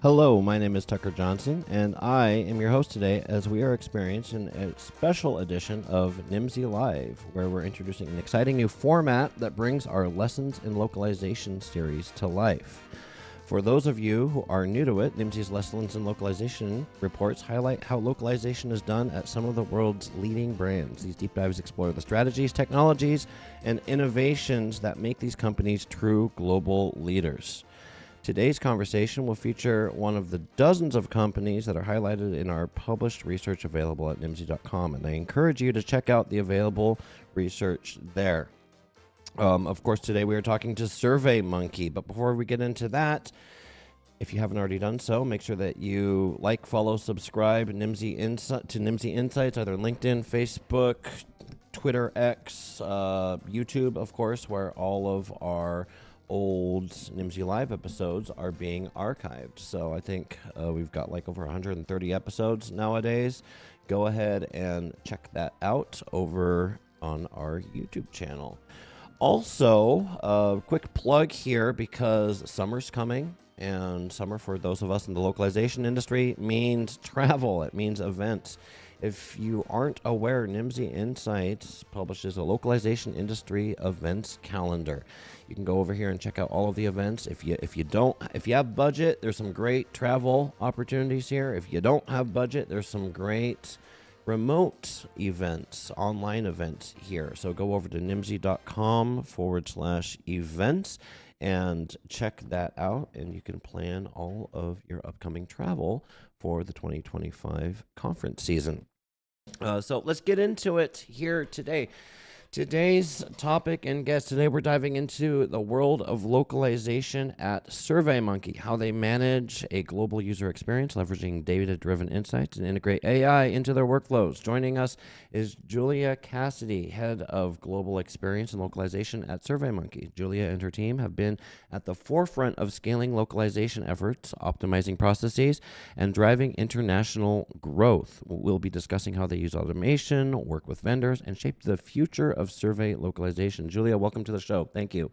Hello, my name is Tucker Johnson, and I am your host today as we are experiencing a special edition of Nimdzi Live, where we're introducing an exciting new format that brings our Lessons in Localization series to life. For those of you who are new to it, Nimdzi's Lessons in Localization reports highlight how localization is done at some of the world's leading brands. These deep dives explore the strategies, technologies, and innovations that make these companies true global leaders. Today's conversation will feature one of the dozens of companies that are highlighted in our published research available at nimdzi.com, and I encourage you to check out the available research there. Of course, today we are talking to SurveyMonkey, but before we get into that, if you haven't already done so, make sure that you like, follow, subscribe to Nimdzi Insights, either LinkedIn, Facebook, Twitter, X, YouTube, of course, where all of our old Nimdzi Live episodes are being archived. So I think we've got like over 130 episodes nowadays. Go ahead and check that out over on our YouTube channel. Also, a quick plug here because summer's coming, and summer for those of us in the localization industry means travel. It means events. If you aren't aware, Nimdzi Insights publishes a localization industry events calendar. You can go over here and check out all of the events. If you have budget, there's some great travel opportunities here. If you don't have budget, there's some great remote events, online events here. So go over to nimdzi.com/events and check that out, and you can plan all of your upcoming travel for the 2025 conference season. So let's get into it here today. Today's topic and guest, today we're diving into the world of localization at SurveyMonkey, how they manage a global user experience, leveraging data-driven insights and integrate AI into their workflows. Joining us is Julia Cassidy, head of Global Experience and Localization at SurveyMonkey. Julia and her team have been at the forefront of scaling localization efforts, optimizing processes, and driving international growth. We'll be discussing how they use automation, work with vendors, and shape the future of survey localization. Julia, welcome to the show. Thank you.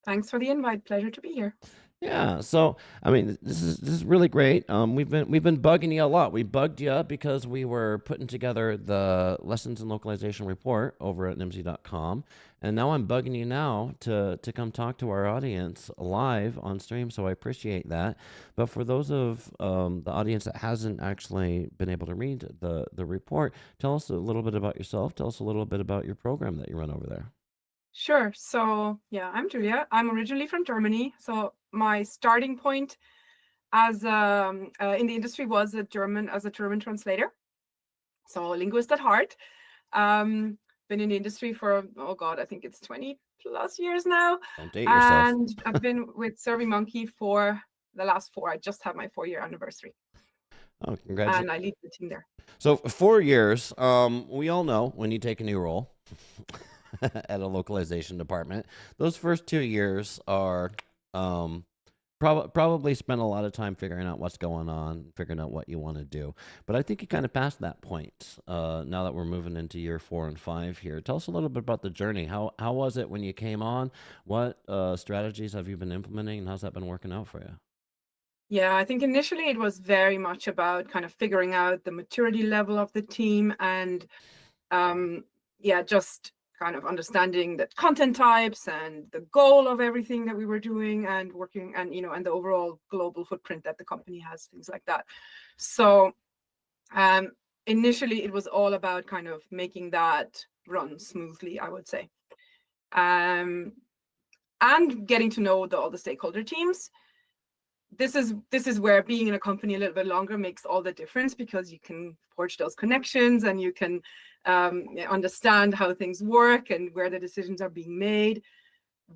Thanks for the invite. Pleasure to be here. Yeah, so I mean, this is really great. We've been bugging you a lot. We bugged you because we were putting together the Lessons in Localization report over at nimdzi.com, and now I'm bugging you now to come talk to our audience live on stream. So I appreciate that. But for those of the audience that hasn't actually been able to read the report, tell us a little bit about yourself. Tell us a little bit about your program that you run over there. Sure. So yeah, I'm Julia. I'm originally from Germany. So my starting point as in the industry was as a German translator. So a linguist at heart. Been in the industry for, oh God, I think it's 20 plus years now. Don't date yourself. And I've been with SurveyMonkey for the last 4. I just had my 4-year anniversary. Oh, congratulations. And I lead the team there. So 4 years, we all know when you take a new role at a localization department, those first 2 years are probably spend a lot of time figuring out what's going on, figuring out what you want to do. But I think you kind of passed that point now that we're moving into year 4 and 5 here. Tell us a little bit about the journey. How was it when you came on? What strategies have you been implementing, and how's that been working out for you? Yeah, I think initially it was very much about kind of figuring out the maturity level of the team and just kind of understanding the content types and the goal of everything that we were doing and working and the overall global footprint that the company has, things like that. So initially it was all about kind of making that run smoothly, I would say. And getting to know all the stakeholder teams. This is where being in a company a little bit longer makes all the difference, because you can forge those connections and you can understand how things work and where the decisions are being made,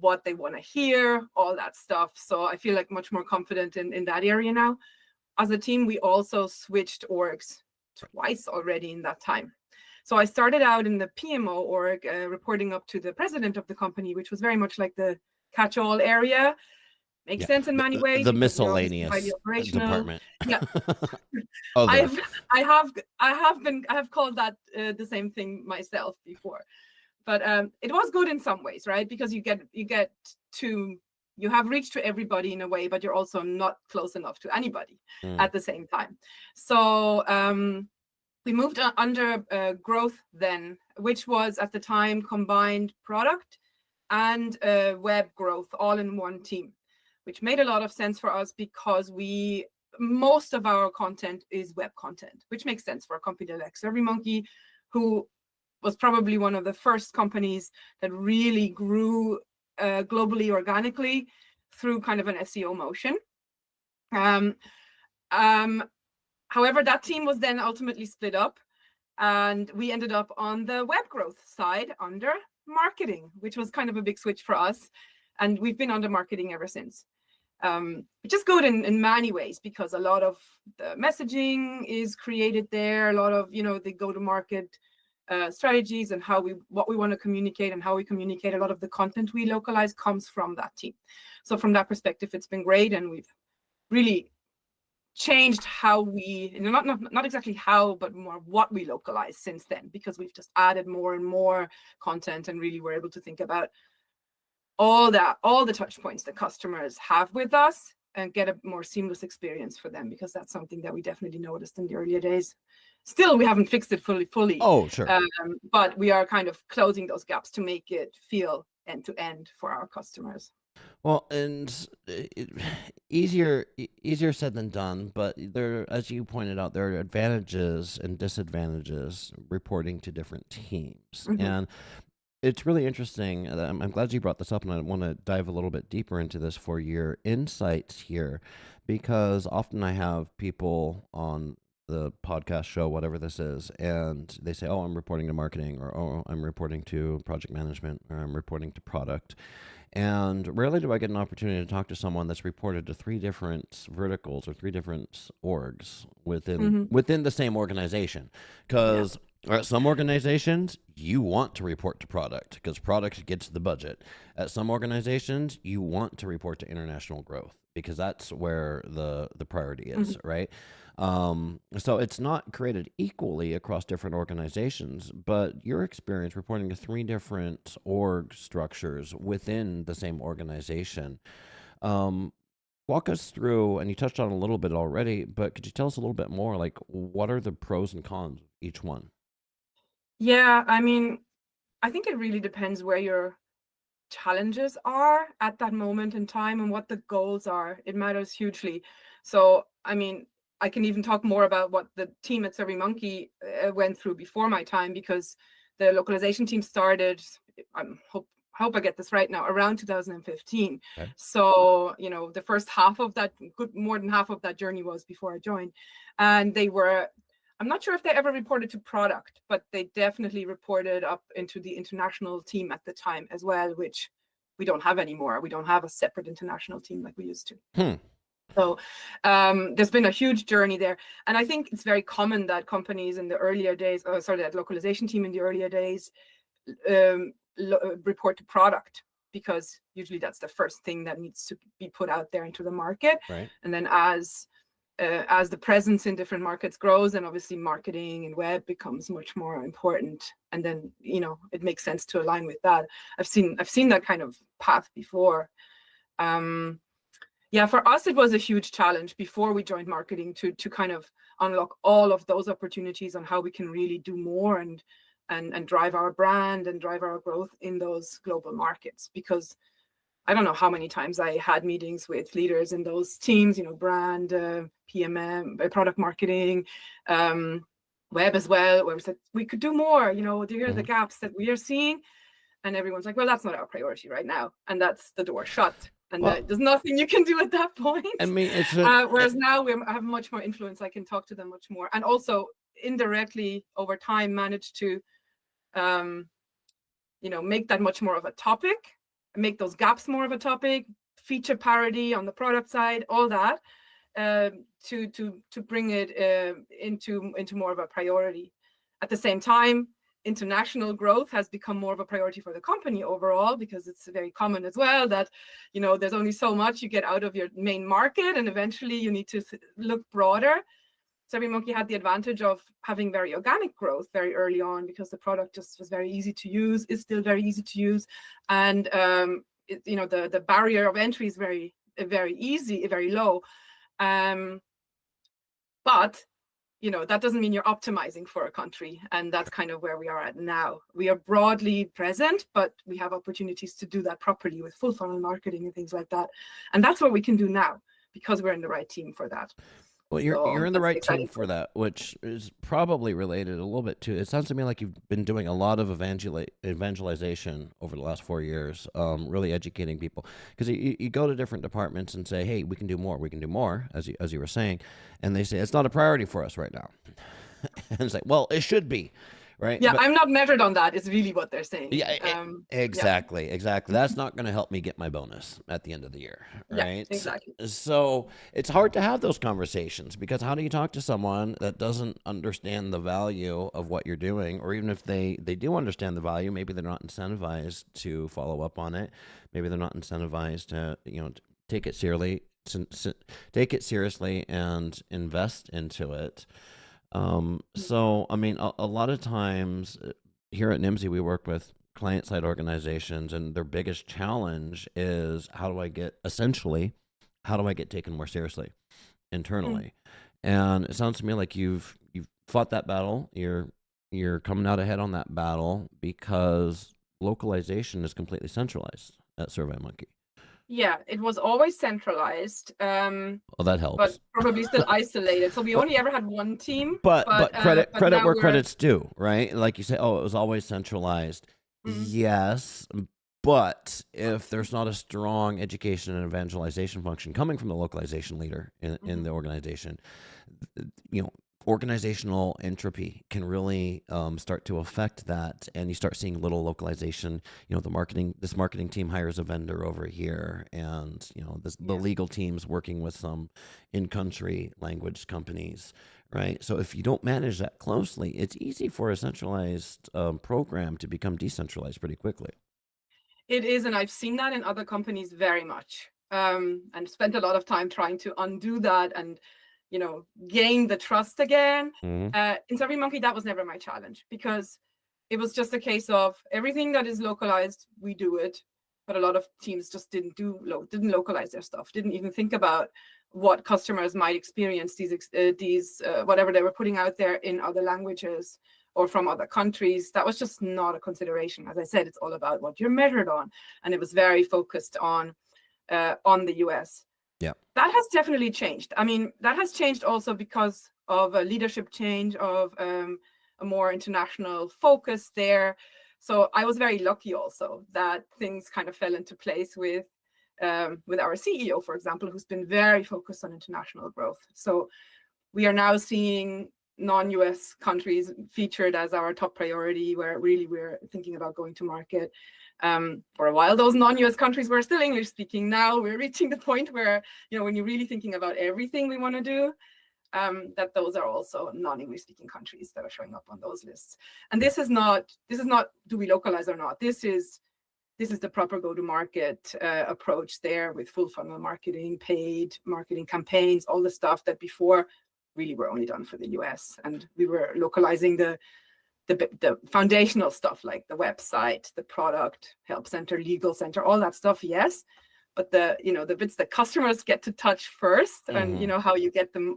what they want to hear, all that stuff. So I feel like much more confident in that area now. As a team, we also switched orgs twice already in that time. So I started out in the PMO org, reporting up to the president of the company, which was very much like the catch-all area. Makes sense in many ways. The miscellaneous department. Yeah. I have called that the same thing myself before, but it was good in some ways, right? Because you get to you have reached to everybody in a way, but you're also not close enough to anybody at the same time. So we moved under growth then, which was at the time combined product and web growth all in one team, which made a lot of sense for us because most of our content is web content, which makes sense for a company like SurveyMonkey, who was probably one of the first companies that really grew globally organically through kind of an SEO motion. However, that team was then ultimately split up, and we ended up on the web growth side under marketing, which was kind of a big switch for us. And we've been under marketing ever since, which is good in many ways, because a lot of the messaging is created there, a lot of, the go-to-market strategies and what we want to communicate and how we communicate. A lot of the content we localize comes from that team. So from that perspective, it's been great, and we've really changed how we, not exactly how, but more what we localize since then, because we've just added more and more content, and really we're able to think about all the touch points that customers have with us and get a more seamless experience for them, because that's something that we definitely noticed in the earlier days. Still, we haven't fixed it fully. Oh, sure. But we are kind of closing those gaps to make it feel end to end for our customers. Well, and easier said than done, but there, as you pointed out, there are advantages and disadvantages reporting to different teams. And it's really interesting. I'm glad you brought this up, and I want to dive a little bit deeper into this for your insights here, because often I have people on the podcast show, whatever this is, and they say, oh, I'm reporting to marketing, or oh, I'm reporting to project management, or I'm reporting to product. And rarely do I get an opportunity to talk to someone that's reported to 3 different verticals or 3 different orgs within the same organization. Because at some organizations, you want to report to product because product gets the budget. At some organizations, you want to report to international growth because that's where the priority is, right? So it's not created equally across different organizations, but your experience reporting to 3 different org structures within the same organization, walk us through, and you touched on a little bit already, but could you tell us a little bit more, like what are the pros and cons of each one? Yeah, I mean, I think it really depends where your challenges are at that moment in time and what the goals are. It matters hugely. So, I mean, I can even talk more about what the team at SurveyMonkey went through before my time, because the localization team started, I hope I get this right now, around 2015. Okay. So, the first half of that, more than half of that journey was before I joined. And I'm not sure if they ever reported to product, but they definitely reported up into the international team at the time as well, which we don't have anymore. We don't have a separate international team like we used to. So there's been a huge journey there. And I think it's very common that companies in the earlier days, that localization team in the earlier days report to product, because usually that's the first thing that needs to be put out there into the market. Right. And then as the presence in different markets grows, and obviously marketing and web becomes much more important, and then it makes sense to align with that. I've seen that kind of path before. For us it was a huge challenge before we joined marketing to kind of unlock all of those opportunities on how we can really do more and drive our brand and drive our growth in those global markets, because I don't know how many times I had meetings with leaders in those teams, brand, PMM, product marketing, web as well, where we said we could do more, there are the gaps that we are seeing. And everyone's like, well, that's not our priority right now. And that's the door shut. And there's nothing you can do at that point. I mean, whereas now I have much more influence. I can talk to them much more. And also indirectly over time manage to, make that much more of a topic, make those gaps more of a topic, feature parity on the product side, all that, to bring it into more of a priority. At the same time, international growth has become more of a priority for the company overall, because it's very common as well that, there's only so much you get out of your main market, and eventually you need to look broader. SurveyMonkey had the advantage of having very organic growth very early on, because the product just was very easy to use, is still very easy to use. And the barrier of entry is very easy, very low. But that doesn't mean you're optimizing for a country, and that's kind of where we are at now. We are broadly present, but we have opportunities to do that properly with full funnel marketing and things like that. And that's what we can do now because we're in the right team for that. Well, you're in the right team for that, which is probably related a little bit to. It sounds to me like you've been doing a lot of evangelization over the last 4 years, really educating people. Because you go to different departments and say, "Hey, we can do more," as you were saying, and they say it's not a priority for us right now. And it's like, well, it should be, right? Yeah, I'm not measured on that. Is really what they're saying. Yeah, exactly. That's not going to help me get my bonus at the end of the year, right? Yeah, exactly. So it's hard to have those conversations, because how do you talk to someone that doesn't understand the value of what you're doing? Or even if they do understand the value, maybe they're not incentivized to follow up on it. Maybe they're not incentivized to take it seriously and invest into it. So, I mean, a lot of times here at Nimdzi, we work with client-side organizations, and their biggest challenge is how do I get taken more seriously internally? And it sounds to me like you've fought that battle. You're coming out ahead on that battle because localization is completely centralized at SurveyMonkey. Yeah, it was always centralized. Well, that helps. But probably still isolated. So we only ever had one team. But credit where credit's due, right? Like you say, oh, it was always centralized. Yes, but if there's not a strong education and evangelization function coming from the localization leader in the organization, organizational entropy can really start to affect that, and you start seeing little localization. This marketing team hires a vendor over here, and the legal team's working with some in-country language companies, right? So if you don't manage that closely, it's easy for a centralized program to become decentralized pretty quickly. It is, and I've seen that in other companies very much, and spent a lot of time trying to undo that and gain the trust again. In SurveyMonkey, that was never my challenge, because it was just a case of everything that is localized, we do it. But a lot of teams just didn't localize their stuff, didn't even think about what customers might experience these whatever they were putting out there in other languages or from other countries. That was just not a consideration. As I said, it's all about what you're measured on, and it was very focused on the US. Yeah, that has definitely changed. I mean, that has changed also because of a leadership change, of a more international focus there. So I was very lucky also that things kind of fell into place with our CEO, for example, who's been very focused on international growth. So we are now seeing non-US countries featured as our top priority, where really we're thinking about going to market. For a while, those non-US countries were still English speaking. Now we're reaching the point where, when you're really thinking about everything we want to do, that those are also non-English speaking countries that are showing up on those lists. And this is not do we localize or not. This is the proper go-to-market approach there, with full funnel marketing, paid marketing campaigns, all the stuff that before really were only done for the US. And we were localizing the foundational stuff, like the website, the product, help center, legal center, all that stuff, yes. But the bits that customers get to touch first, and how you get them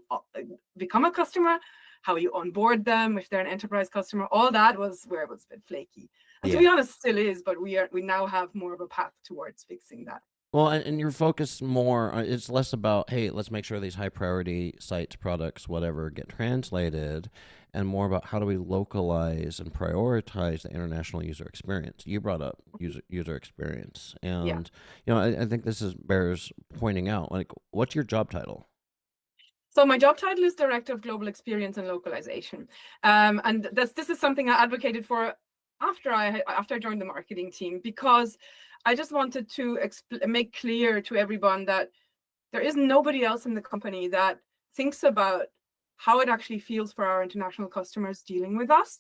become a customer, how you onboard them if they're an enterprise customer, all that was where it was a bit flaky. And to be honest, still is, but we now have more of a path towards fixing that. Well, and your focus more, it's less about, hey, let's make sure these high priority sites, products, whatever, get translated, and more about how do we localize and prioritize the international user experience. You brought up user experience, and I think this bears pointing out. Like, what's your job title? So my job title is Director of Global Experience and Localization, and this is something I advocated for after I joined the marketing team, because I just wanted to make clear to everyone that there is nobody else in the company that thinks about how it actually feels for our international customers dealing with us.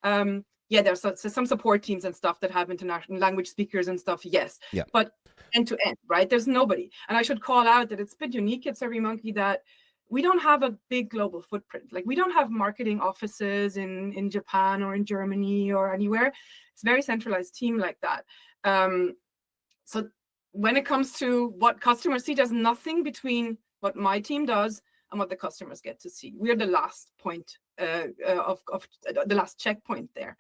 There's some support teams and stuff that have international language speakers and stuff, yes. Yeah. But end to end, right? There's nobody. And I should call out that it's a bit unique at SurveyMonkey that we don't have a big global footprint. Like, we don't have marketing offices in Japan or in Germany or anywhere. It's a very centralized team like that. So when it comes to what customers see, there's nothing between what my team does and what the customers get to see. We're the last point of the last checkpoint there,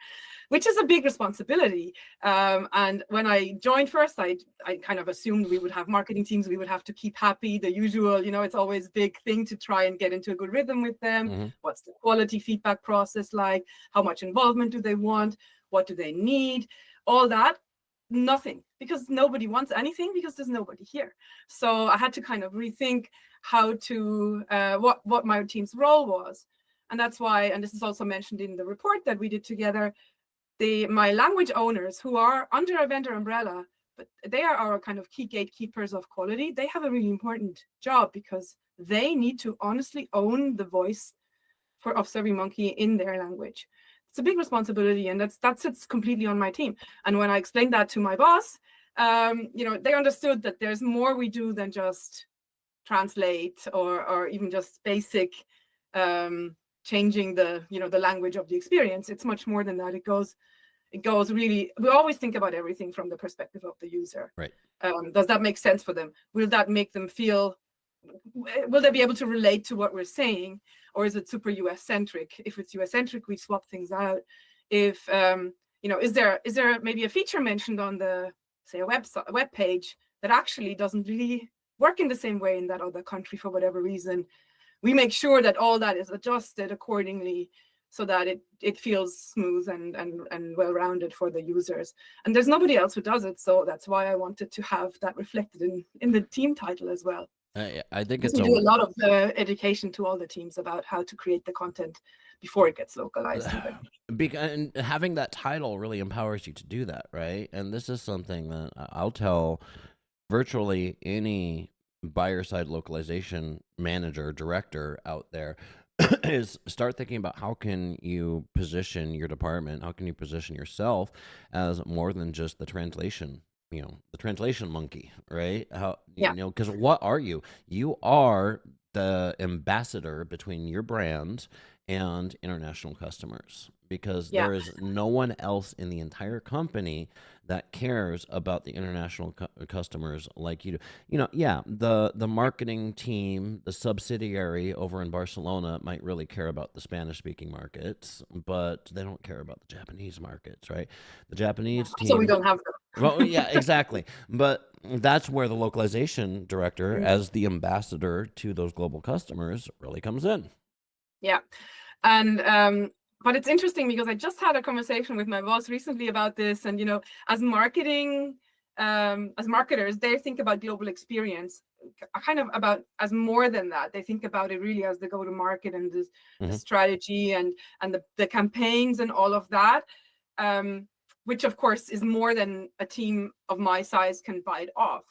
which is a big responsibility. And when I joined first, I kind of assumed we would have marketing teams, we would have to keep happy, the usual, it's always a big thing to try and get into a good rhythm with them. Mm-hmm. What's the quality feedback process like? How much involvement do they want? What do they need? All that. Nothing, because nobody wants anything, because there's nobody here. So I had to kind of rethink how to what my team's role was. And that's why, and this is also mentioned in the report that we did together, my language owners, who are under a vendor umbrella, but they are our kind of key gatekeepers of quality. They have a really important job, because they need to honestly own the voice of SurveyMonkey in their language. It's a big responsibility, and that sits completely on my team. And when I explained that to my boss, they understood that there's more we do than just translate or even just basic changing the the language of the experience. It's much more than that. It goes really. We always think about everything from the perspective of the user. Right. Does that make sense for them? Will that make them feel? Will they be able to relate to what we're saying, or is it super US centric? If it's US centric, we swap things out. If is there maybe a feature mentioned on the, say, a web page that actually doesn't really work in the same way in that other country for whatever reason? We make sure that all that is adjusted accordingly, so that it feels smooth and well-rounded for the users. And there's nobody else who does it, so that's why I wanted to have that reflected in the team title as well. I think we do a lot of education to all the teams about how to create the content before it gets localized. And having that title really empowers you to do that, right? And this is something that I'll tell virtually any buyer-side localization manager, director out there, is start thinking about how can you position your department, how can you position yourself as more than just the translation monkey, right? Because what are you? You are the ambassador between your brand and international customers, because there is no one else in the entire company that cares about the international customers like you do. The marketing team, the subsidiary over in Barcelona, might really care about the Spanish-speaking markets, but they don't care about the Japanese markets, right? The Japanese team. So we don't have them. Well, yeah, exactly. But that's where the localization director, as the ambassador to those global customers, really comes in. Yeah. And but it's interesting, because I just had a conversation with my boss recently about this. And as marketers, they think about global experience kind of about as more than that. They think about it really as the go-to-market and the strategy and the campaigns and all of that, which of course is more than a team of my size can bite off.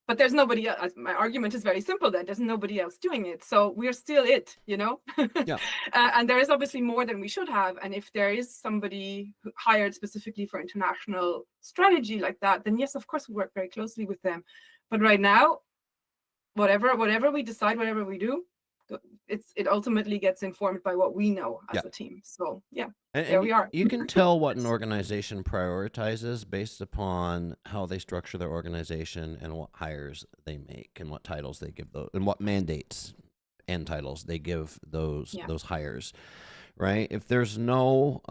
But there's nobody else. My argument is very simple then. There's nobody else doing it. So we're still it, Yeah. And there is obviously more than we should have. And if there is somebody hired specifically for international strategy like that, then yes, of course, we work very closely with them. But right now, whatever we decide, whatever we do, it ultimately gets informed by what we know as a team. So there we are. You can tell what an organization prioritizes based upon how they structure their organization and what hires they make and what titles they give those and what mandates and titles they give those hires, right? If there's no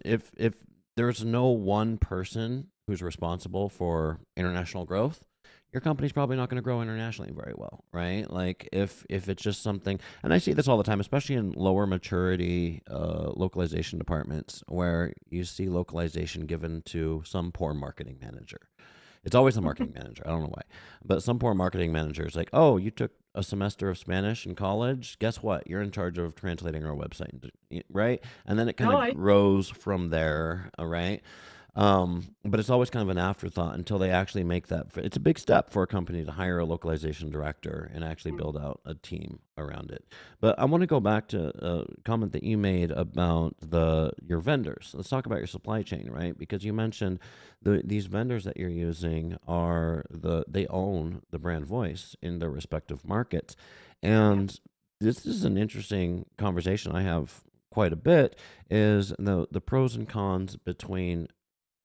if there's no one person who's responsible for international growth, your company's probably not going to grow internationally very well, right? Like if it's just something, and I see this all the time, especially in lower maturity localization departments, where you see localization given to some poor marketing manager. It's always the marketing manager. I don't know why, but some poor marketing manager is like, oh, you took a semester of Spanish in college. Guess what? You're in charge of translating our website, right? And then it kind of grows from there, right? But it's always kind of an afterthought until they actually make that. It's a big step for a company to hire a localization director and actually build out a team around it. But I want to go back to a comment that you made about your vendors. Let's talk about your supply chain, right? Because you mentioned these vendors that you're using they own the brand voice in their respective markets. And this is an interesting conversation I have quite a bit, is the pros and cons between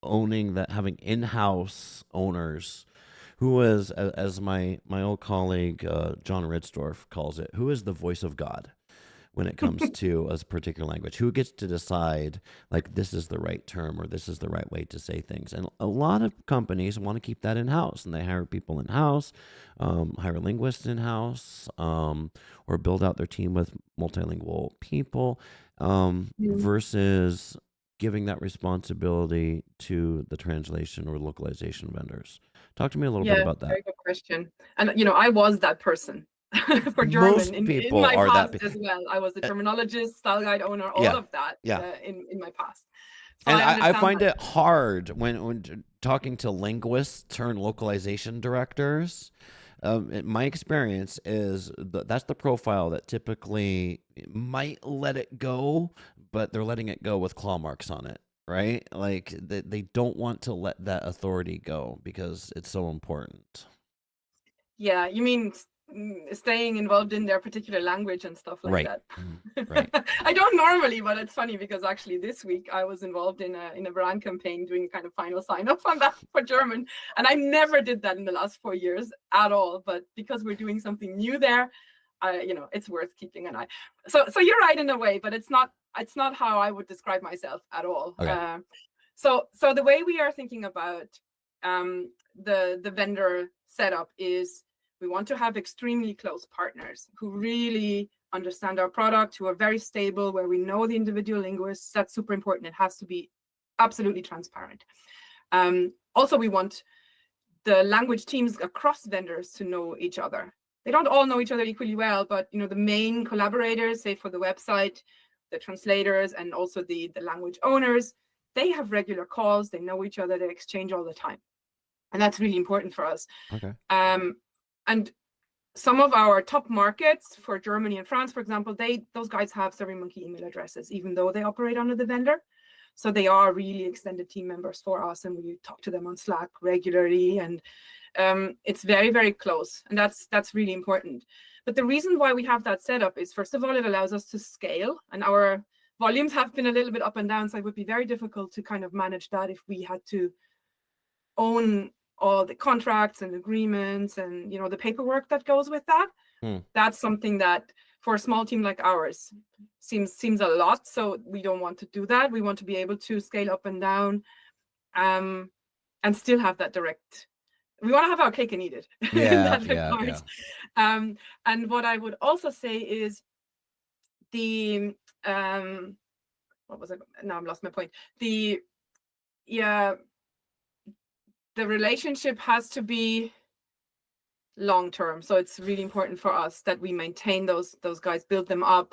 owning that, having in-house owners who is, as my old colleague John Ridsdorf calls it, who is the voice of God when it comes to a particular language, who gets to decide like this is the right term or this is the right way to say things. And a lot of companies want to keep that in-house, and they hire people in-house, hire linguists in-house, or build out their team with multilingual people, versus giving that responsibility to the translation or localization vendors. Talk to me a little bit about that. Very good question. And I was that person for Most German in people my are past that. as well. I was a terminologist, style guide owner, all Yeah, of that yeah. in my past. So And I I understand find that. it hard when talking to linguists turn localization directors. My experience is that's the profile that typically might let it go, but they're letting it go with claw marks on it, right? Like they don't want to let that authority go because it's so important. Yeah, you mean staying involved in their particular language and stuff like Right. that. Right. I don't normally, but it's funny because actually this week I was involved in a brand campaign doing kind of final sign off on that for German. And I never did that in the last 4 years at all. But because we're doing something new there, it's worth keeping an eye. So you're right in a way, but it's not how I would describe myself at all. Okay. So the way we are thinking about the vendor setup is we want to have extremely close partners who really understand our product, who are very stable, where we know the individual linguists. That's super important. It has to be absolutely transparent. Also, we want the language teams across vendors to know each other. They don't all know each other equally well, but the main collaborators, say for the website, the translators, and also the language owners, they have regular calls. They know each other. They exchange all the time. And that's really important for us. Okay. And some of our top markets for Germany and France, for example, those guys have SurveyMonkey email addresses, even though they operate under the vendor. So they are really extended team members for us, and we talk to them on Slack regularly. And it's very, very close, and that's really important. But the reason why we have that set up is, first of all, it allows us to scale, and our volumes have been a little bit up and down, so it would be very difficult to kind of manage that if we had to own all the contracts and agreements and the paperwork that goes with that. That's something that for a small team like ours seems a lot. So we don't want to do that. We want to be able to scale up and down, and still have that direct. We want to have our cake and eat it. Yeah, yeah. And what I would also say is the what was it? Now I've lost my point. The relationship has to be long term. So it's really important for us that we maintain those guys, build them up,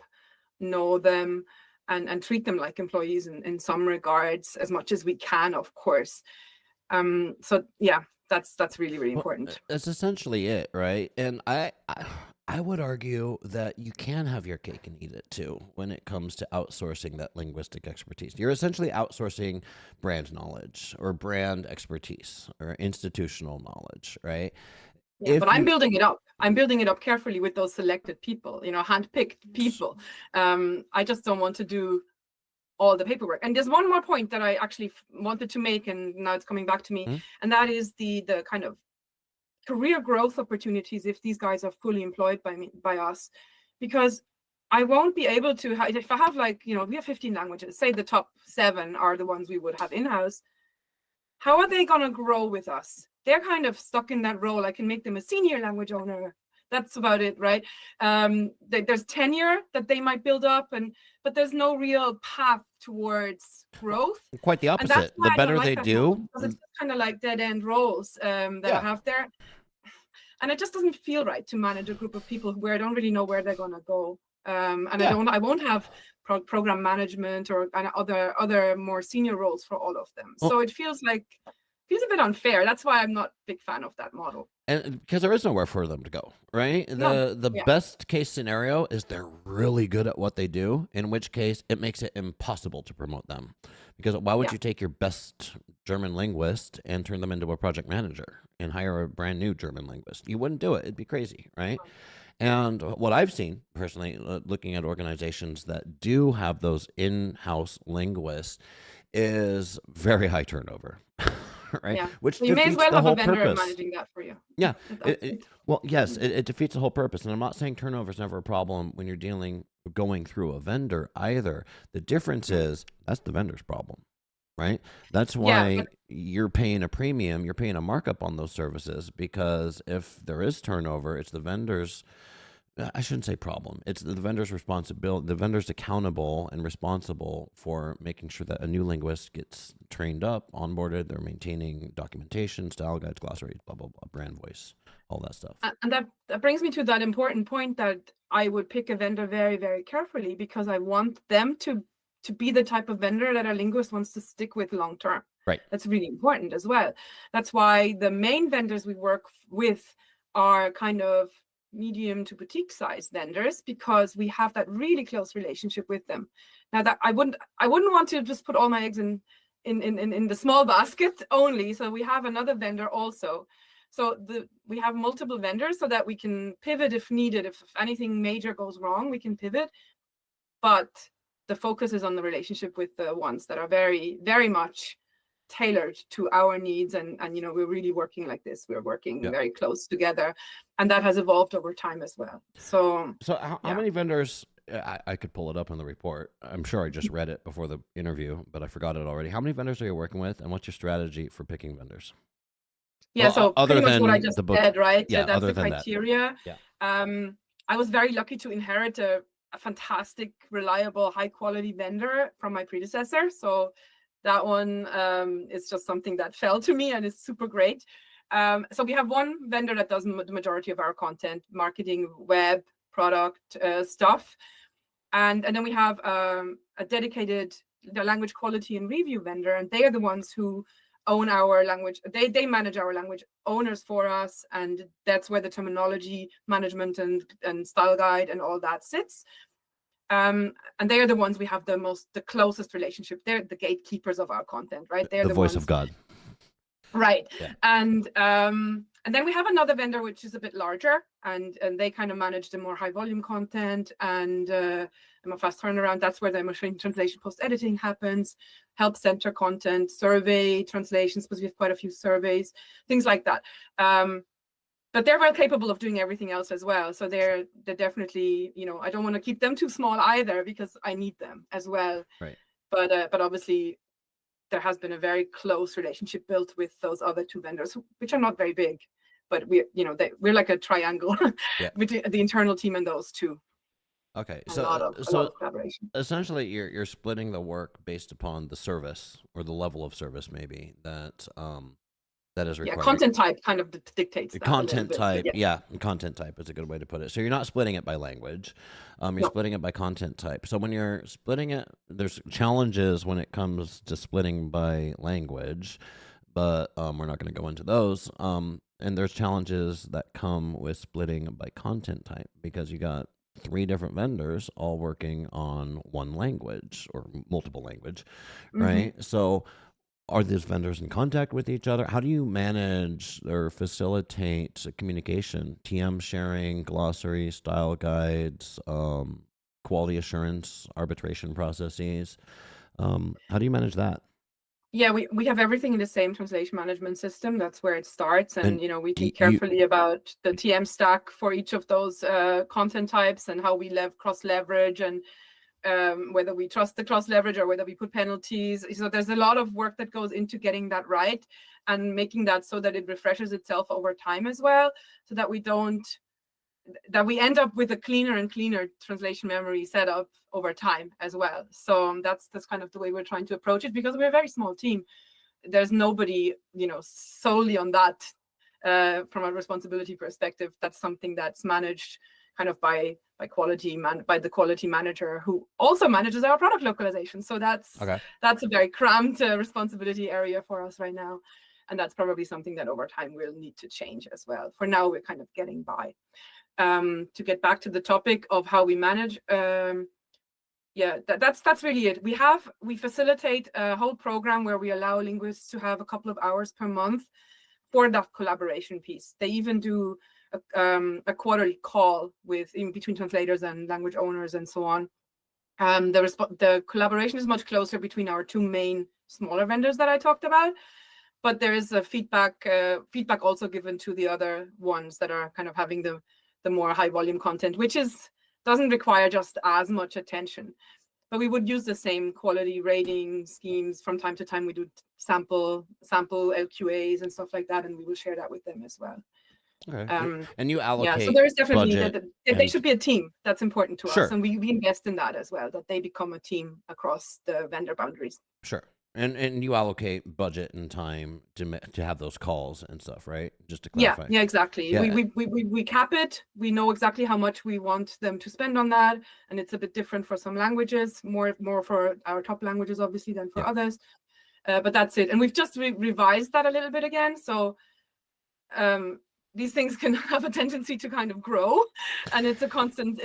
know them, and treat them like employees in some regards as much as we can, of course. So yeah, that's really, really important. That's essentially it, right? And I would argue that you can have your cake and eat it too when it comes to outsourcing that linguistic expertise. You're essentially outsourcing brand knowledge or brand expertise or institutional knowledge, right? Yeah, but I'm building it up. I'm building it up carefully with those selected people, handpicked people. I just don't want to do all the paperwork. And there's one more point that I actually wanted to make, and now it's coming back to me, and that is the kind of career growth opportunities if these guys are fully employed by us, because I won't be able to if I have we have 15 languages, say the top 7 are the ones we would have in-house. How are they going to grow with us? They're kind of stuck in that role. I can make them a senior language owner. That's about it, right? There's tenure that they might build up, but there's no real path towards growth. Quite the opposite. The better they do, because it's just kind of like dead end roles that I have there, and it just doesn't feel right to manage a group of people where I don't really know where they're gonna go. And I won't have program management or other more senior roles for all of them. So it feels a bit unfair. That's why I'm not a big fan of that model. And because there is nowhere for them to go, right? The best case scenario is they're really good at what they do, in which case it makes it impossible to promote them. Because why would you take your best German linguist and turn them into a project manager and hire a brand new German linguist? You wouldn't do it. It'd be crazy, right? And what I've seen personally, looking at organizations that do have those in-house linguists, is very high turnover, right? Yeah. Which So you may as defeats well the have a whole vendor purpose. managing that for you. Yeah. At that point. Well, yes, it defeats the whole purpose. And I'm not saying turnover is never a problem when you're going through a vendor either. The difference is that's the vendor's problem, right? That's Yeah, why you're paying a premium, you're paying a markup on those services, because if there is turnover, it's the vendor's, I shouldn't say problem. It's the vendor's responsibility. The vendor's accountable and responsible for making sure that a new linguist gets trained up, onboarded. They're maintaining documentation, style guides, glossaries, blah, blah, blah, brand voice, all that stuff. and that brings me to that important point that I would pick a vendor very, very carefully, because I want them to be the type of vendor that a linguist wants to stick with long term. Right. That's really important as well. That's why the main vendors we work with are kind of medium to boutique size vendors, because we have that really close relationship with them. Now, that I wouldn't want to just put all my eggs in the small basket only. So we have another vendor also. So we have multiple vendors so that we can pivot if needed. If anything major goes wrong, we can pivot. But the focus is on the relationship with the ones that are very, very much tailored to our needs. And we're really working like this. We're working very close together. And that has evolved over time as well. So how many vendors, I could pull it up in the report. I'm sure I just read it before the interview, but I forgot it already. How many vendors are you working with, and what's your strategy for picking vendors? Yeah, well, so other pretty much than what I just said, right? Yeah, that's other the than criteria. That. Yeah. I was very lucky to inherit a fantastic, reliable, high quality vendor from my predecessor. So that one is just something that fell to me and is super great. So we have one vendor that does the majority of our content, marketing, web, product stuff. And then we have a dedicated language quality and review vendor, and they are the ones who own our language. They manage our language owners for us, and that's where the terminology management and style guide and all that sits. And they are the ones we have the closest relationship. They're the gatekeepers of our content, right? They're the voice of God. Right. Yeah. And then we have another vendor which is a bit larger, and they kind of manage the more high volume content and more fast turnaround. That's where the machine translation post editing happens, help center content, survey translations, because we have quite a few surveys, things like that. But they're well capable of doing everything else as well. So they're definitely, I don't want to keep them too small either, because I need them as well. Right. But obviously, there has been a very close relationship built with those other two vendors, which are not very big, but we're like a triangle between the internal team and those two. Okay, a lot of collaboration. Essentially, you're splitting the work based upon the service or the level of service, maybe that is required. Yeah, content type kind of dictates that. Content type, content type is a good way to put it. So you're not splitting it by language, you're splitting it by content type. So when you're splitting it, there's challenges when it comes to splitting by language, but we're not going to go into those. And there's challenges that come with splitting by content type, because you got 3 different vendors all working on one language or multiple language, right? So are these vendors in contact with each other? How do you manage or facilitate communication, TM sharing, glossary, style guides, quality assurance, arbitration processes? How do you manage that? Yeah, we have everything in the same translation management system. That's where it starts. And we think carefully about the TM stack for each of those content types and how we cross leverage, and whether we trust the cross leverage or whether we put penalties. So there's a lot of work that goes into getting that right and making that so that it refreshes itself over time as well, so that we end up with a cleaner and cleaner translation memory setup over time as well. So that's kind of the way we're trying to approach it, because we're a very small team. There's nobody, solely on that from a responsibility perspective. That's something that's managed kind of by the quality manager, who also manages our product localization. So that's a very cramped responsibility area for us right now. And that's probably something that over time we'll need to change as well. For now, we're kind of getting by. To get back to the topic of how we manage, that's really it. We facilitate a whole program where we allow linguists to have a couple of hours per month for that collaboration piece. They even do a quarterly call between translators and language owners and so on. The collaboration is much closer between our 2 main smaller vendors that I talked about. But there is a feedback also given to the other ones that are kind of having the more high volume content, which doesn't require just as much attention. But we would use the same quality rating schemes from time to time. We do sample LQAs and stuff like that, and we will share that with them as well. Okay. And you allocate. Yeah, so there is definitely budget they should be a team. That's important to Sure. us, and we invest in that as well, that they become a team across the vendor boundaries. Sure. And you allocate budget and time to have those calls and stuff, right? Just to clarify. Yeah, exactly. Yeah. We cap it. We know exactly how much we want them to spend on that, and it's a bit different for some languages, more for our top languages, obviously, than for others. But that's it. And we've just revised that a little bit again. So these things can have a tendency to kind of grow, and it's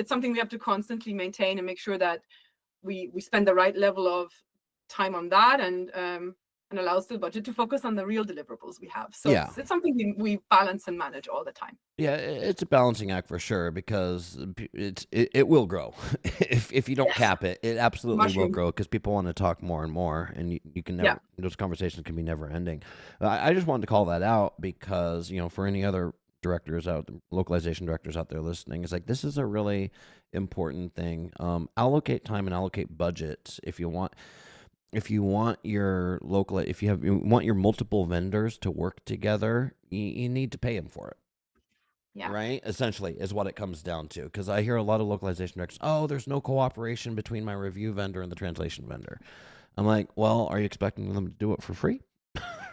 something we have to constantly maintain and make sure that we spend the right level of time on that, and allows the budget to focus on the real deliverables we have. So it's something we balance and manage all the time. Yeah, it's a balancing act for sure, because it will grow. if you don't cap it, it absolutely will grow, because people want to talk more and more, and you can never, those conversations can be never ending. I just wanted to call that out because, for any other localization directors out there listening, it's like, this is a really important thing. Allocate time and allocate budget if you want your multiple vendors to work together. You need to pay them for it. Yeah. Right? Essentially is what it comes down to. Because I hear a lot of localization directors, there's no cooperation between my review vendor and the translation vendor. I'm like, well, are you expecting them to do it for free?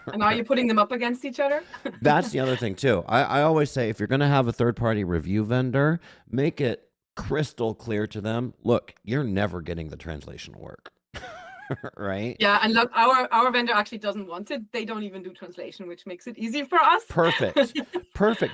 And are you putting them up against each other? That's the other thing too. I always say, if you're going to have a third-party review vendor, make it crystal clear to them, look, you're never getting the translation work. Right? Yeah, and look, our vendor actually doesn't want it. They don't even do translation, which makes it easy for us. Perfect.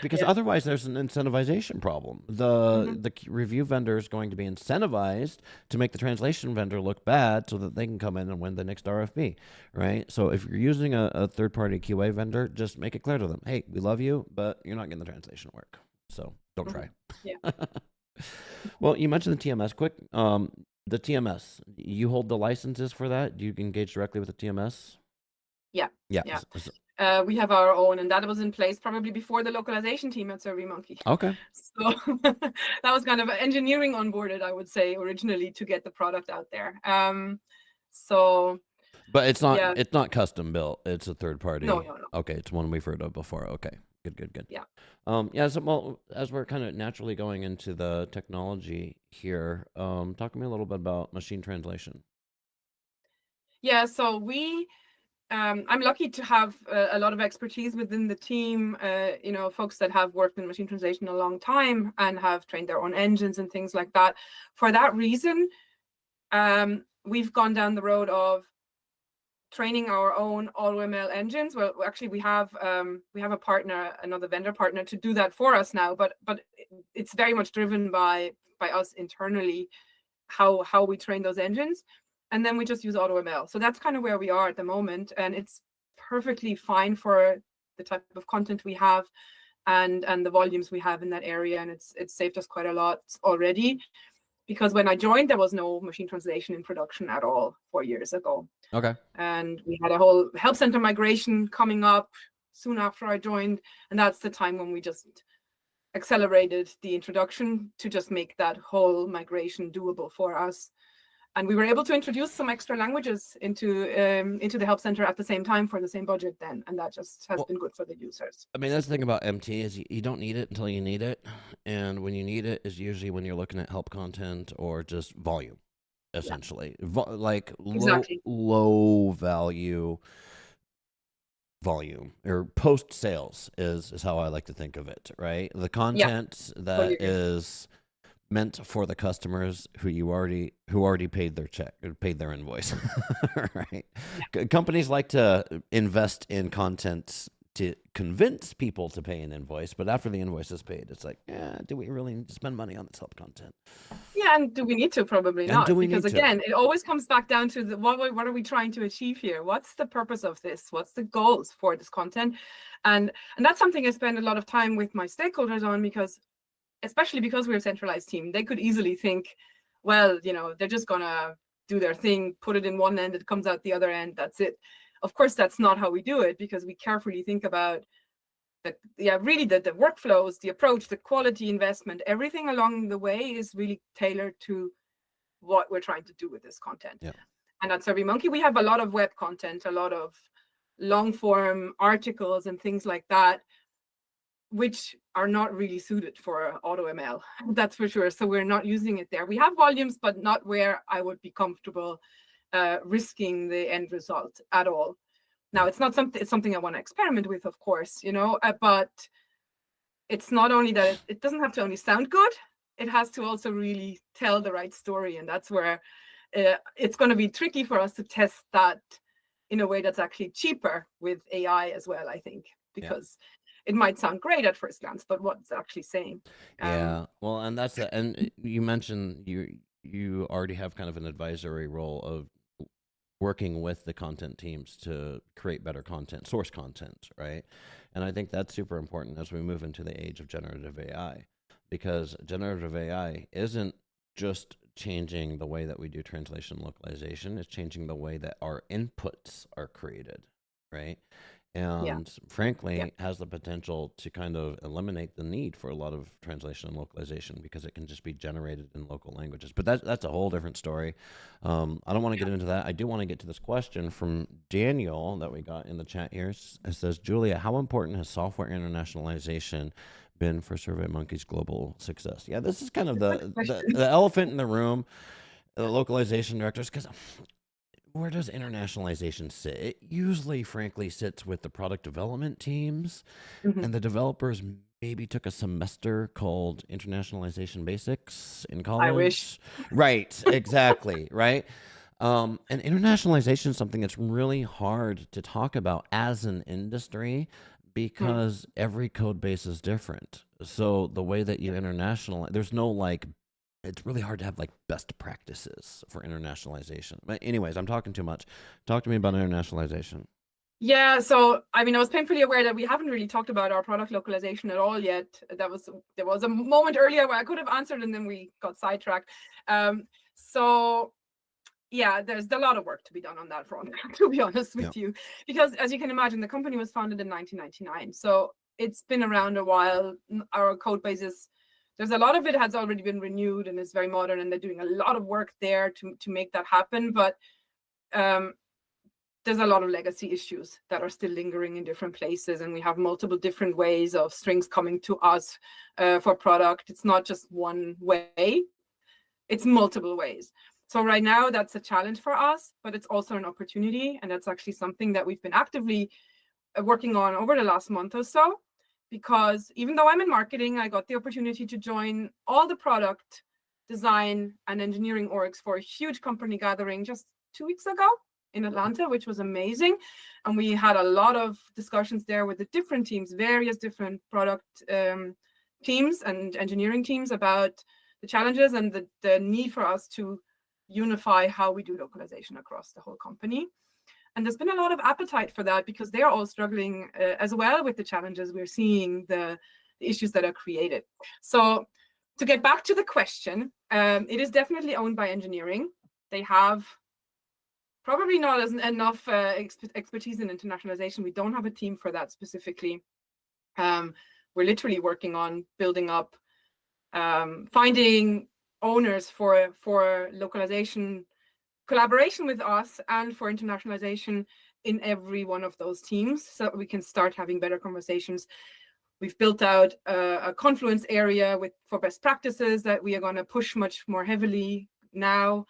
Because otherwise there's an incentivization problem. The review vendor is going to be incentivized to make the translation vendor look bad so that they can come in and win the next RFP, right? So if you're using a third-party QA vendor, just make it clear to them, hey, we love you, but you're not getting the translation work. So don't try. Yeah. Well, you mentioned the TMS quick. The TMS, you hold the licenses for that? Do you engage directly with the TMS? Yeah. Yeah. We have our own, and that was in place probably before the localization team at SurveyMonkey. Okay. So that was kind of engineering onboarded, I would say, originally, to get the product out there. But it's not custom built. It's a third party. No. Okay, it's one we've heard of before. Okay. Good. Yeah. So, as we're kind of naturally going into the technology here, talk to me a little bit about machine translation. Yeah, so I'm lucky to have a lot of expertise within the team, folks that have worked in machine translation a long time and have trained their own engines and things like that. For that reason, we've gone down the road of training our own AutoML engines. Well, actually, we have a partner, another vendor partner, to do that for us now. But it's very much driven by us internally, how we train those engines, and then we just use AutoML. So that's kind of where we are at the moment, and it's perfectly fine for the type of content we have, and the volumes we have in that area, and it's saved us quite a lot already. Because when I joined, there was no machine translation in production at all 4 years ago. Okay. And we had a whole help center migration coming up soon after I joined. And that's the time when we just accelerated the introduction to just make that whole migration doable for us. And we were able to introduce some extra languages into the help center at the same time for the same budget then, and that just has been good for the users. I mean, that's the thing about MT is you don't need it until you need it, and when you need it is usually when you're looking at help content or just volume, essentially, Exactly. low value volume or post sales is how I like to think of it, right? The content that is meant for the customers who already paid their check or paid their invoice. Right? Companies like to invest in content to convince people to pay an invoice, but after the invoice is paid, it's like, do we really need to spend money on this help content? Yeah, and do we need to? Probably not, because again, it always comes back down to what are we trying to achieve here? What's the purpose of this? What's the goals for this content? And that's something I spend a lot of time with my stakeholders on, especially because we're a centralized team, they could easily think, well, they're just gonna do their thing, put it in one end, it comes out the other end, that's it. Of course, that's not how we do it, because we carefully think about really the workflows, the approach, the quality investment, everything along the way is really tailored to what we're trying to do with this content. Yeah. And at SurveyMonkey, we have a lot of web content, a lot of long form articles and things like that, which are not really suited for AutoML, that's for sure. So we're not using it there. We have volumes, but not where I would be comfortable risking the end result at all. Now, it's not something, it's something I want to experiment with, of course, you know, but it's not only that it doesn't have to only sound good, it has to also really tell the right story. And that's where it's going to be tricky for us to test that in a way that's actually cheaper with AI as well, I think, because it might sound great at first glance, but what it's actually saying. Yeah. Well, and that's it. And you mentioned you already have kind of an advisory role of working with the content teams to create better content, source content, right? And I think that's super important as we move into the age of generative AI, because generative AI isn't just changing the way that we do translation localization, it's changing the way that our inputs are created, right? And frankly, has the potential to kind of eliminate the need for a lot of translation and localization, because it can just be generated in local languages. But that's a whole different story. I don't want to get into that. I do want to get to this question from Daniel that we got in the chat here. It says, Julia, how important has software internationalization been for SurveyMonkey's global success? Yeah, this is kind of the elephant in the room, the localization directors, because where does internationalization sit? It usually, frankly, sits with the product development teams, and the developers maybe took a semester called Internationalization Basics in college. I wish. Right, exactly, right? And internationalization is something that's really hard to talk about as an industry, because every code base is different. So the way that you internationalize, there's no like, it's really hard to have like best practices for internationalization. But anyways, I'm talking too much. Talk to me about internationalization. Yeah, so I mean, I was painfully aware that we haven't really talked about our product localization at all yet. There was a moment earlier where I could have answered, and then we got sidetracked. So yeah, there's a lot of work to be done on that front, to be honest with you, because as you can imagine, the company was founded in 1999, so it's been around a while. Our code base there's a lot of it has already been renewed and is very modern, and they're doing a lot of work there to make that happen. But there's a lot of legacy issues that are still lingering in different places, and we have multiple different ways of strings coming to us for product. It's not just one way, it's multiple ways. So right now that's a challenge for us, but it's also an opportunity, and that's actually something that we've been actively working on over the last month or so. Because even though I'm in marketing, I got the opportunity to join all the product design and engineering orgs for a huge company gathering just 2 weeks ago in Atlanta, which was amazing. And we had a lot of discussions there with the different teams, various different product teams and engineering teams, about the challenges and the need for us to unify how we do localization across the whole company. And there's been a lot of appetite for that, because they're all struggling as well with the challenges we're seeing, the issues that are created. So to get back to the question, it is definitely owned by engineering. They have probably not enough expertise in internationalization. We don't have a team for that specifically. We're literally working on building up, finding owners for localization collaboration with us and for internationalization in every one of those teams, so that we can start having better conversations. We've built out a Confluence area for best practices that we are going to push much more heavily now.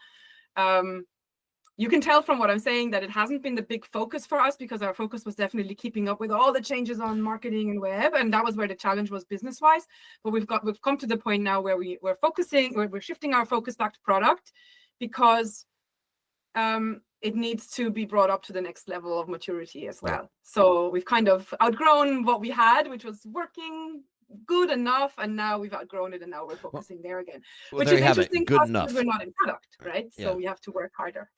You can tell from what I'm saying that it hasn't been the big focus for us, because our focus was definitely keeping up with all the changes on marketing and web, and that was where the challenge was business-wise. But we've come to the point now where we're shifting our focus back to product, because it needs to be brought up to the next level of maturity as well. So we've kind of outgrown what we had, which was working good enough, and now we've outgrown it, and now we're focusing there again, which is interesting for us because we're not in product, right? So we have to work harder.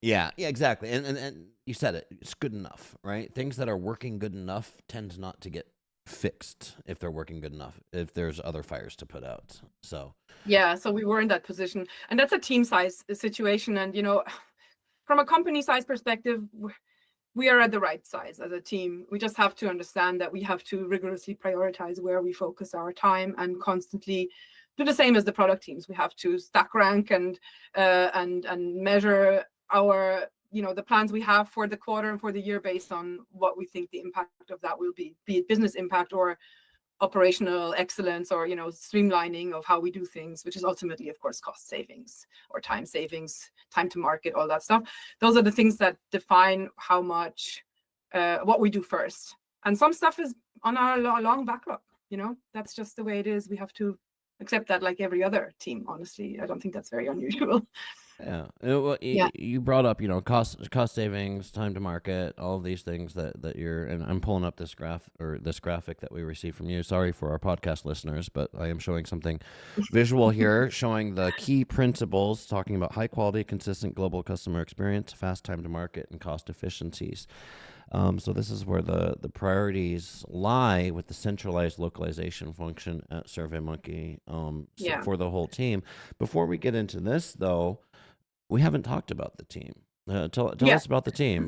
Yeah, exactly. And you said it, it's good enough, right? Things that are working good enough tend not to get fixed if they're working good enough, if there's other fires to put out. So yeah, so we were in that position, and that's a team size situation. And from a company size perspective, we are at the right size as a team. We just have to understand that we have to rigorously prioritize where we focus our time and constantly do the same as the product teams. We have to stack rank and measure our the plans we have for the quarter and for the year based on what we think the impact of that will be it business impact or operational excellence, or streamlining of how we do things, which is ultimately, of course, cost savings or time savings, time to market, all that stuff. Those are the things that define how much what we do first. And some stuff is on our long backlog. That's just the way it is. We have to accept that, like every other team. Honestly, I don't think that's very unusual. yeah, well, you brought up cost savings, time to market, all of these things that you're, and I'm pulling up this graphic that we received from you. Sorry for our podcast listeners, but I am showing something visual here, showing the key principles, talking about high quality, consistent global customer experience, fast time to market, and cost efficiencies. So this is where the priorities lie with the centralized localization function at SurveyMonkey for the whole team. Before we get into this, though, we haven't talked about the team. Tell us about the team,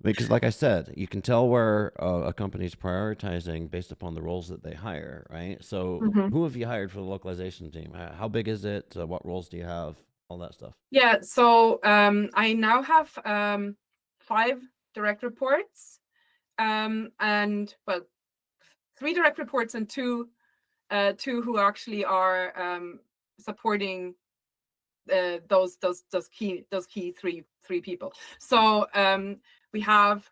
because, like I said, you can tell where a company's prioritizing based upon the roles that they hire, right? So, who have you hired for the localization team? How big is it? What roles do you have? All that stuff. Yeah. So I now have 5 direct reports, and 3 direct reports and two who actually are supporting those key 3 people. So I have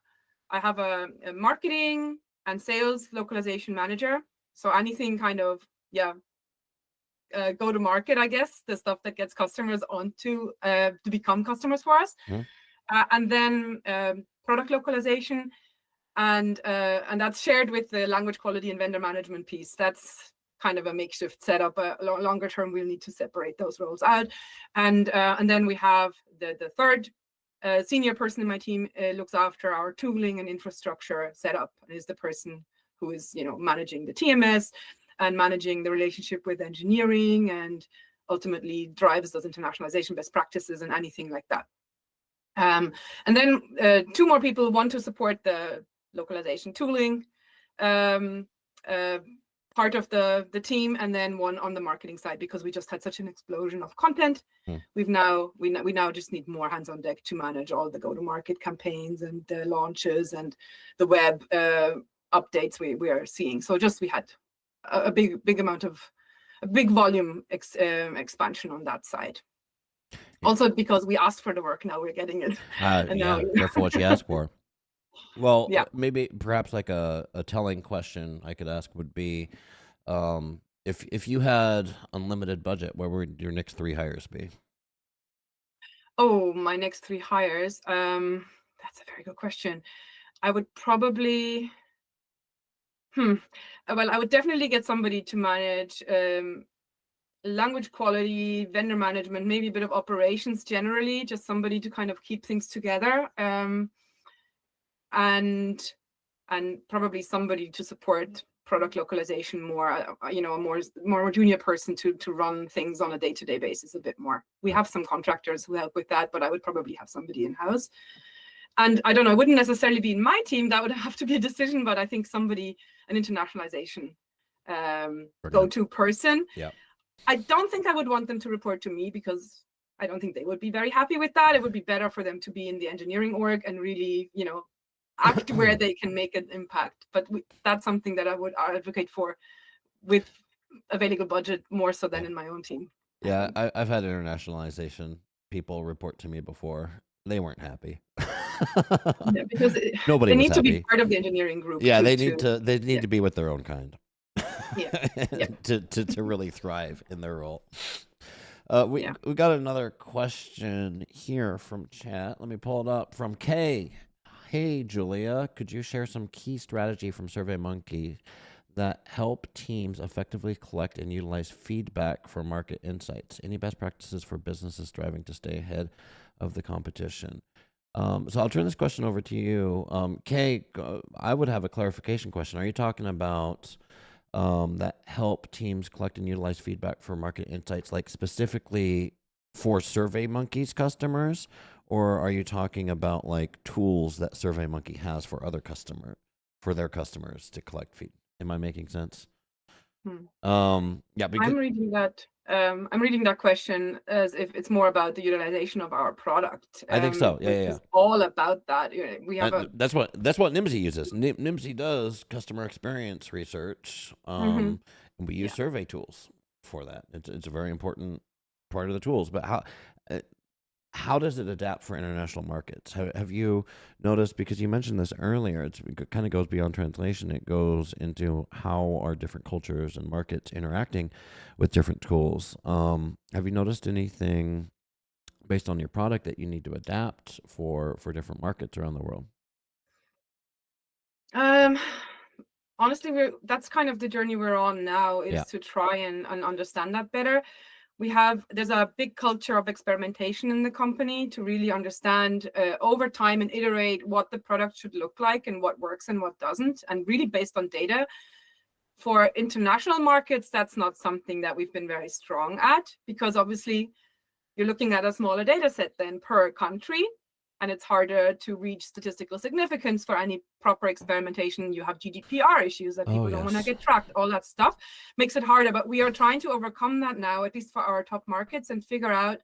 a marketing and sales localization manager. So anything kind of go to market, I guess, the stuff that gets customers onto to become customers for us. And then product localization, and that's shared with the language quality and vendor management piece. That's kind of a makeshift setup. Longer term, we'll need to separate those roles out. And then we have the third senior person in my team looks after our tooling and infrastructure setup, and is the person who is managing the TMS and managing the relationship with engineering, and ultimately drives those internationalization best practices and anything like that. And then 2 more people, one to support the localization tooling part of the team, and then one on the marketing side, because we just had such an explosion of content. We now just need more hands on deck to manage all the go-to-market campaigns and the launches and the web updates we are seeing. So we had a big volume expansion on that side. Also, because we asked for the work, now we're getting it. Careful what you ask for. Well, maybe perhaps like a telling question I could ask would be, if you had unlimited budget, where would your next 3 hires be? Oh, my next 3 hires. That's a very good question. I would probably, well, I would definitely get somebody to manage language quality, vendor management, maybe a bit of operations generally, just somebody to kind of keep things together. And probably somebody to support product localization more, a more junior person to run things on a day-to-day basis a bit more. We have some contractors who help with that, but I would probably have somebody in-house. And I don't know, it wouldn't necessarily be in my team. That would have to be a decision, but I think somebody, an internationalization go-to person. Yeah. I don't think I would want them to report to me, because I don't think they would be very happy with that. It would be better for them to be in the engineering org and really, act where they can make an impact. But that's something that I would advocate for with available budget, more so than in my own team. Yeah, I've had internationalization people report to me before. They weren't happy. Because nobody they need was to happy. be part of the enengineering group. Yeah, they need to be with their own kind. Yeah. to really thrive in their role. We got another question here from chat. Let me pull it up from Kay. Hey, Julia, could you share some key strategy from SurveyMonkey that help teams effectively collect and utilize feedback for market insights? Any best practices for businesses striving to stay ahead of the competition? So I'll turn this question over to you. Kay, I would have a clarification question. Are you talking about that help teams collect and utilize feedback for market insights, like specifically for SurveyMonkey's customers? Or are you talking about like tools that SurveyMonkey has for for their customers to collect feed? Am I making sense? Yeah, because I'm reading that. I'm reading that question as if it's more about the utilization of our product. I think so. Yeah, Which yeah, yeah. is all about that. We have a. That's what Nimdzi uses. Nimdzi does customer experience research, Mhm. and we use Yeah. survey tools for that. It's a very important part of the tools. But uh, how does it adapt for international markets? Have you noticed? Because you mentioned this earlier, it kind of goes beyond translation. It goes into how are different cultures and markets interacting with different tools. Have you noticed anything based on your product that you need to adapt for different markets around the world? Um, Honestly, that's kind of the journey we're on now, Yeah. is to try and understand that better. There's a big culture of experimentation in the company to really understand over time and iterate what the product should look like and what works and what doesn't, and really based on data. For international markets, that's not something that we've been very strong at, because obviously you're looking at a smaller data set then per country, and it's harder to reach statistical significance for any proper experimentation. You have GDPR issues that Oh, people don't want to yes. get tracked. All that stuff makes it harder, but we are trying to overcome that now, at least for our top markets, and figure out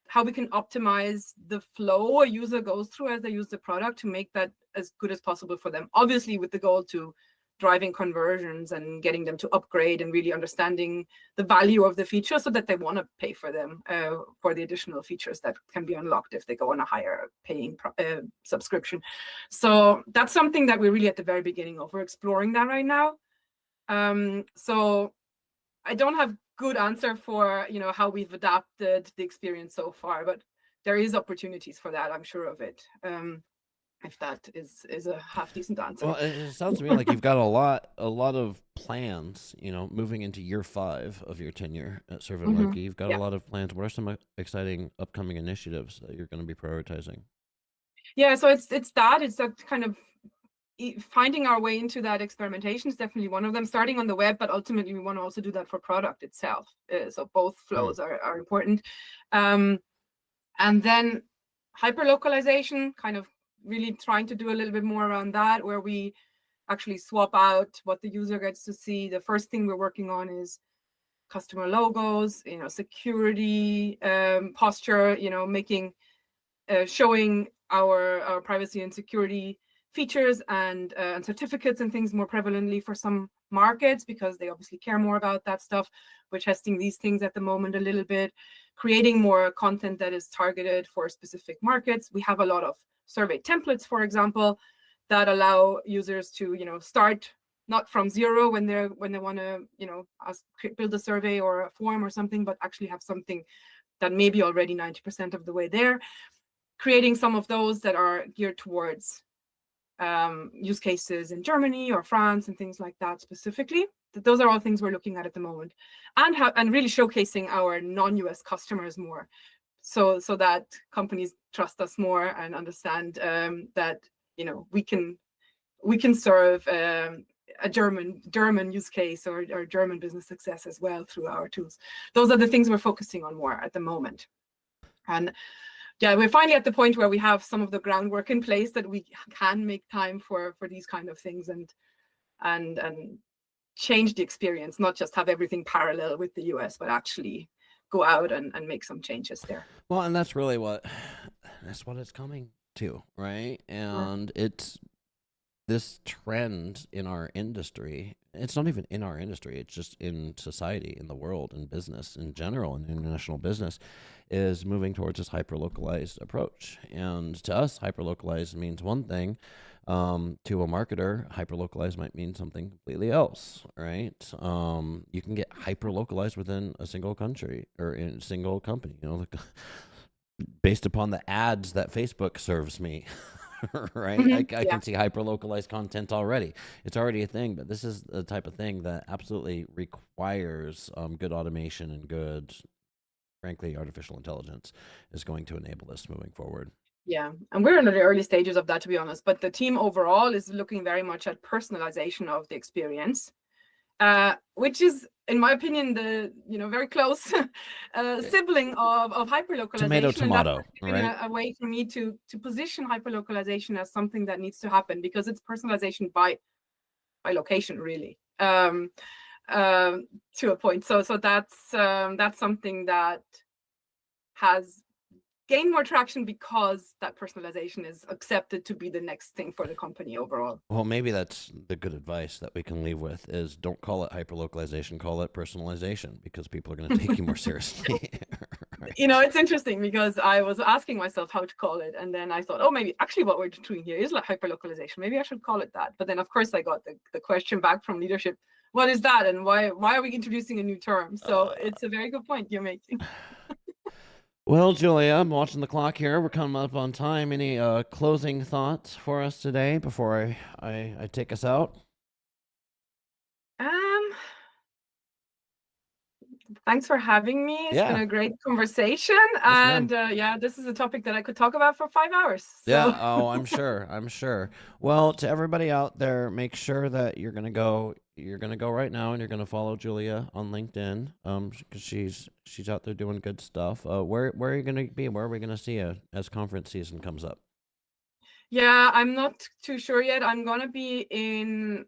how we can optimize the flow a user goes through as they use the product to make that as good as possible for them. Obviously, with the goal to driving conversions and getting them to upgrade and really understanding the value of the feature so that they want to pay for them, for the additional features that can be unlocked if they go on a higher paying subscription. So that's something that we're really at the very beginning of. We're exploring that right now. So I don't have good answer for how we've adapted the experience so far, but there is opportunities for that. I'm sure of it. If that is a half decent answer. Well, it sounds to me like you've got a lot of plans. Moving into year 5 of your tenure at Mhm. SurveyMonkey, you've got a Yeah. lot of plans. What are some exciting upcoming initiatives that you're going to be prioritizing? Yeah, so it's that kind of finding our way into that experimentation is definitely one of them, starting on the web, but ultimately we want to also do that for product itself. So both Hmm. flows are important. Um, and then hyper localization, kind of really trying to do a little bit more around that, where we actually swap out what the user gets to see. The first thing we're working on is customer logos, security, posture, making showing our privacy and security features and certificates and things more prevalently for some markets, because they obviously care more about that stuff. We're testing these things at the moment a little bit, creating more content that is targeted for specific markets. We have a lot of survey templates, for example, that allow users to start not from zero when they want to build a survey or a form or something, but actually have something that may be already 90% of the way there. Creating some of those that are geared towards use cases in Germany or France and things like that specifically. Those are all things we're looking at the moment, and really showcasing our non-US customers more, so that companies trust us more and understand that we can serve a German use case or German business success as well through our tools. Those are the things we're focusing on more at the moment. And yeah, we're finally at the point where we have some of the groundwork in place that we can make time for these kind of things and change the experience, not just have everything parallel with the US, but actually go out and make some changes there. Well, and that's really that's what it's coming to, right? Sure. And it's this trend in our industry. It's not even in our industry, it's just in society, in the world, in business in general, in international business, is moving towards this hyper localized approach. And to us, hyper localized means one thing. To a marketer, hyper localized might mean something completely else, right? You can get hyper localized within a single country or in a single company, based upon the ads that Facebook serves me. Right? I Yeah. can see hyper localized content already. It's already a thing, but this is the type of thing that absolutely requires good automation and good, frankly, artificial intelligence is going to enable this moving forward. Yeah, and we're in the early stages of that, to be honest. But the team overall is looking very much at personalization of the experience, which is, in my opinion, the very close sibling of hyperlocalization. Tomato, and that's right? a way for me to position hyperlocalization as something that needs to happen, because it's personalization by location, really, to a point. So that's something that has gain more traction because that personalization is accepted to be the next thing for the company overall. Well, maybe that's the good advice that we can leave with is don't call it hyperlocalization, call it personalization, because people are going to take you more seriously. Right. It's interesting because I was asking myself how to call it, and then I thought, oh, maybe actually what we're doing here is like hyperlocalization. Maybe I should call it that. But then, of course, I got the question back from leadership. What is that, and why are we introducing a new term? So it's a very good point you're making. Well, Julia, I'm watching the clock here. We're coming up on time. Any closing thoughts for us today before I take us out? Thanks for having me. It's been a great conversation. Yes, and this is a topic that I could talk about for 5 hours. So. Yeah, oh, I'm sure. Well, to everybody out there, make sure that you're gonna go right now and you're gonna follow Julia on LinkedIn, because she's out there doing good stuff. Where are you gonna be? Where are we gonna see you as conference season comes up? Yeah, I'm not too sure yet. I'm gonna be in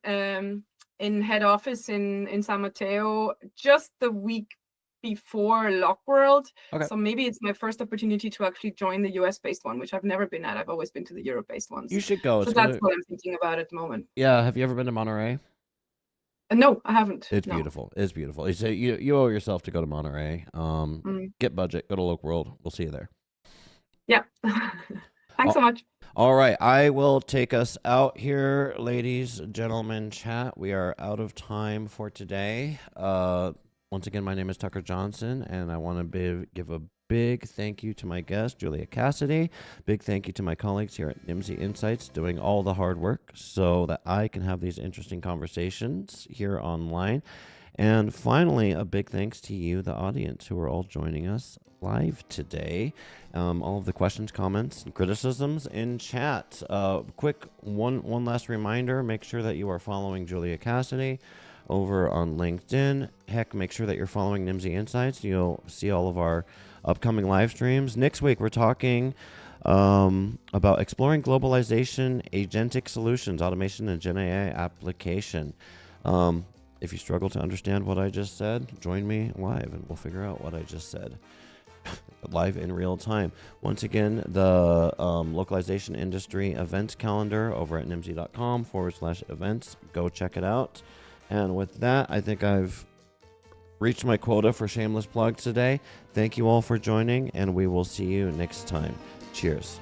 head office in San Mateo just the week before Lockworld. Okay. So maybe it's my first opportunity to actually join the US-based one, which I've never been at. I've always been to the Europe-based ones. You should go. So that's what I'm thinking about at the moment. Yeah, have you ever been to Monterey? No, I haven't. It's beautiful. It's beautiful. So you owe yourself to go to Monterey. Get budget. Go to Lockworld. We'll see you there. Yeah. Thanks so much. All right, I will take us out here, ladies, gentlemen, chat. We are out of time for today. Once again, my name is Tucker Johnson, and I want to give a big thank you to my guest, Julia Cassidy. Big thank you to my colleagues here at Nimdzi Insights doing all the hard work so that I can have these interesting conversations here online. And finally, a big thanks to you, the audience, who are all joining us live today. All of the questions, comments, and criticisms in chat. Quick one last reminder, make sure that you are following Julia Cassidy over on LinkedIn. Heck, make sure that you're following Nimdzi Insights. You'll see all of our upcoming live streams. Next week, we're talking about exploring globalization, agentic solutions, automation, and Gen AI application. If you struggle to understand what I just said, join me live and we'll figure out what I just said live in real time. Once again, the localization industry events calendar over at nimdzi.com/events. Go check it out. And with that, I think I've reached my quota for shameless plugs today. Thank you all for joining, and we will see you next time. Cheers.